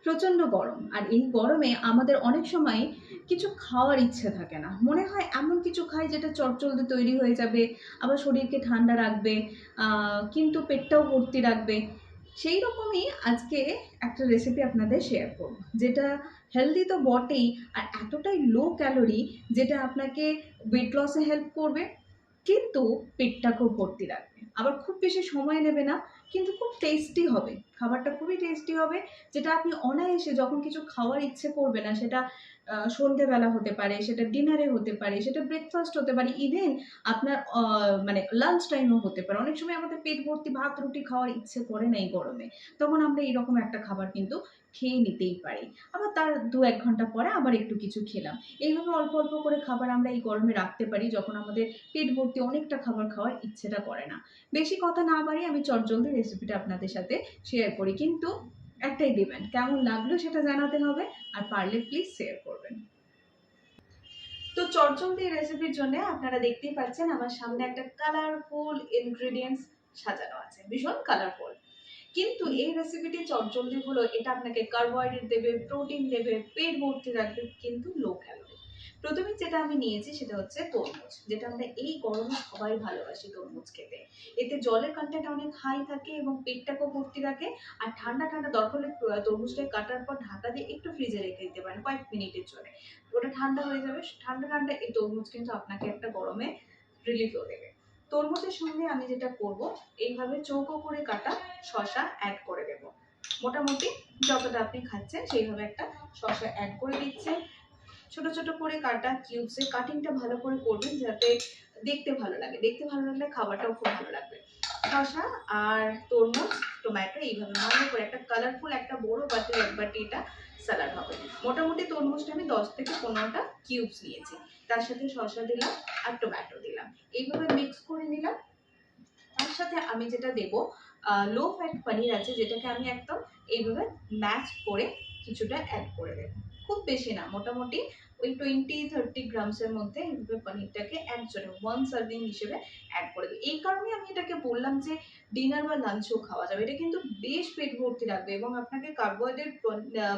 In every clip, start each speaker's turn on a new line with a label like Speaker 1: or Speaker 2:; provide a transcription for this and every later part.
Speaker 1: প্রচণ্ড গরম, আর এই গরমে আমাদের অনেক সময় কিছু খাওয়ার ইচ্ছে থাকে না, মনে হয় এমন কিছু খাই যেটা চটজলদি তৈরি হয়ে যাবে, আবার শরীরকে ঠান্ডা রাখবে, কিন্তু পেটটাও ভর্তি রাখবে। সেই রকমই আজকে একটা রেসিপি আপনাদের শেয়ার করব, যেটা হেলদি তো বটেই, আর এতটাই লো ক্যালোরি যেটা আপনাকে ওয়েট লসে হেল্প করবে, কিন্তু পেটটাকেও ভর্তি রাখবে, আবার খুব বেশি সময় নেবে না, কিন্তু খুব টেস্টি হবে। খাবারটা খুবই টেস্টি হবে, যেটা আপনি অনায়াসে যখন কিছু খাওয়ার ইচ্ছে করবে না, সেটা সন্ধেবেলা হতে পারে, সেটা ডিনারে হতে পারে, সেটা ব্রেকফাস্ট হতে পারে, ইভেন আপনার মানে লাঞ্চ টাইমও হতে পারে। অনেক সময় আমাদের পেট ভর্তি ভাত রুটি খাওয়ার ইচ্ছে করে না এই গরমে, তখন আমরা এইরকম একটা খাবার কিন্তু খেয়ে নিতেই পারি। আবার তার 2-1 ঘন্টা পরে আবার একটু কিছু খেলাম। এইভাবে অল্প অল্প করে খাবার আমরা এই গরমে রাখতে পারি, যখন আমাদের পেট ভর্তি অনেকটা খাবার খাওয়ার ইচ্ছেটা করে না। বেশি কথা না বাড়িয়ে আমি চটজলদি রেসিপিটা আপনাদের সাথে শেয়ার করি, কিন্তু একটাই দেবেন, কেমন লাগলো সেটা জানাতে হবে, আর পারলে প্লিজ শেয়ার করবেন। তো চটজলদি রেসিপির জন্য আপনারা দেখতেই পাচ্ছেন আমার সামনে একটা কালারফুল ইনগ্রেডিয়েন্টস সাজানো আছে, ভীষণ কালারফুল। কিন্তু এই রেসিপিটি চটজলদি হলো, এটা আপনাকে কার্বোহাইড্রেট দেবে, প্রোটিন দেবে, পেট ভর্তি রাখবে, কিন্তু লো ক্যালোরি। প্রথমে যেটা আমি নিয়েছি সেটা হচ্ছে তরমুজ, যেটা আমরা এই গরমে সবাই ভালোবাসি তরমুজ খেতে। এতে জলের কন্টেন্ট অনেক হাই থাকে এবং পেটটাকেও ভর্তি রাখে। আর ঠান্ডা ঠান্ডা দরকার হলে তরমুজটা কাটার পর ঢাকা দিয়ে একটু ফ্রিজে রেখে দিতে পারেন কয়েক মিনিটের জন্য, ওটা ঠান্ডা হয়ে যাবে। ঠান্ডা ঠান্ডা এই তরমুজ কিন্তু আপনাকে একটা গরমে রিলিফও দেবে। তরমুজের সঙ্গে আমি যেটা করব, এইভাবে চৌকো করে কাটা শসা অ্যাড করে দেব। মোটামুটি যতটা আপনি খাচ্ছেন সেইভাবে একটা শসা অ্যাড করে দিচ্ছেন। ছোট ছোট করে কাটা কিউবসে কাটিংটা ভালো করে করবেন, যাতে দেখতে ভালো লাগে, দেখতে ভালো লাগলে খাবারটাও খুব ভালো লাগবে। শসা আর তরমুজ, টমেটো এইভাবে ভালো করে একটা কালারফুল একটা বড় বাটি, এক বাটি এটা স্যালাড হবে। মোটামুটি তরমুজটা আমি 10 থেকে 15টা কিউবস নিয়েছি, তার সাথে শসা দিলাম আর টমেটো দিলাম, এইভাবে মিক্স করে নিলাম। তার সাথে আমি যেটা দেব, লো ফ্যাট পনির আছে, যেটাকে আমি একদম এইভাবে ম্যাশ করে কিছুটা অ্যাড করে দেবো। খুব বেশি না, মোটামুটি ওই 20-30 গ্রামসের মধ্যে এইভাবে পনিরটাকে একজনে 1 সার্ভিং হিসেবে অ্যাড করে দিই। এই কারণে আমি এটাকে বললাম যে ডিনার বা লাঞ্চও খাওয়া যাবে। এটা কিন্তু বেশ পেট ভর্তি রাখবে এবং আপনাকে কার্বোহাইড্রেট,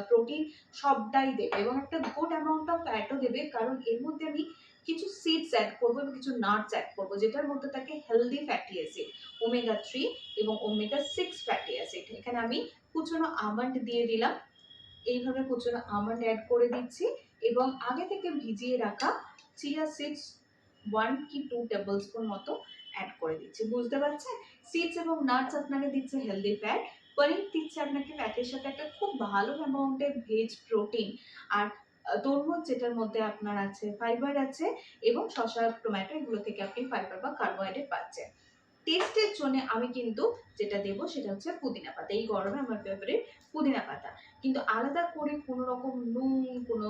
Speaker 1: প্রোটিন সবটাই দেবে এবং একটা গুড অ্যামাউন্ট অফ ফ্যাটও দেবে, কারণ এর মধ্যে আমি কিছু সিডস অ্যাড করবো এবং কিছু নাটস অ্যাড করবো, যেটার মধ্যে থাকে হেলদি ফ্যাটি অ্যাসিড, ওমেগা 3 এবং ওমেগা 6 ফ্যাটি অ্যাসিড। এখানে আমি কুচনো আমন্ড দিয়ে দিলাম, এইভাবে কুচনো আমন্ড অ্যাড করে দিচ্ছি এবং আগে থেকে ভিজিয়ে রাখা চিয়া সিডস 1 কি 2 টেবিল স্পুন মতো অ্যাড করে দিচ্ছি। বুঝতে পারছেন, সিডস এবং নাটস আপনাকে দিচ্ছে হেলদি ফ্যাট, পনির দিচ্ছে আপনাকে ফ্যাটের সাথে একটা খুব ভালো অ্যামাউন্টের ভেজ প্রোটিন, আর তরমুজ যেটার মধ্যে আপনার আছে ফাইবার আছে, এবং শসা টমেটো এগুলো থেকে আপনি ফাইবার বা কার্বোহাইড্রেট পাচ্ছেন। টেস্টের জন্য আমি কিন্তু যেটা দেবো সেটা হচ্ছে পুদিনা পাতা। এই গরমে আমার ফেভারিট পুদিনা পাতা, কিন্তু আলাদা করে কোনো রকম নুন, কোনো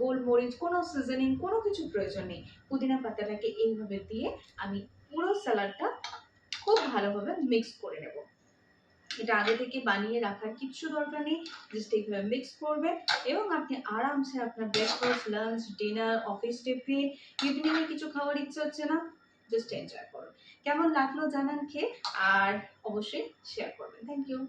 Speaker 1: গোলমরিচ, কোনো সিজনিং, কোনো কিছু প্রয়োজন নেই। পুদিনা পাতাটাকে এইভাবে দিয়ে আমি পুরো স্যালাডটা খুব ভালোভাবে মিক্স করে নেব। এটা আগে থেকে বানিয়ে রাখার কিচ্ছু দরকার নেই, জাস্ট এইভাবে মিক্স করবেন এবং আপনি আরামসে আপনার breakfast, lunch, dinner, office tiffin, ইভিনিংয়ে কিছু খাওয়ার ইচ্ছে হচ্ছে না, জাস্ট এনজয় করুন। কেমন লাগলো জানান খেয়ে, আর অবশ্যই শেয়ার করবেন। Thank you.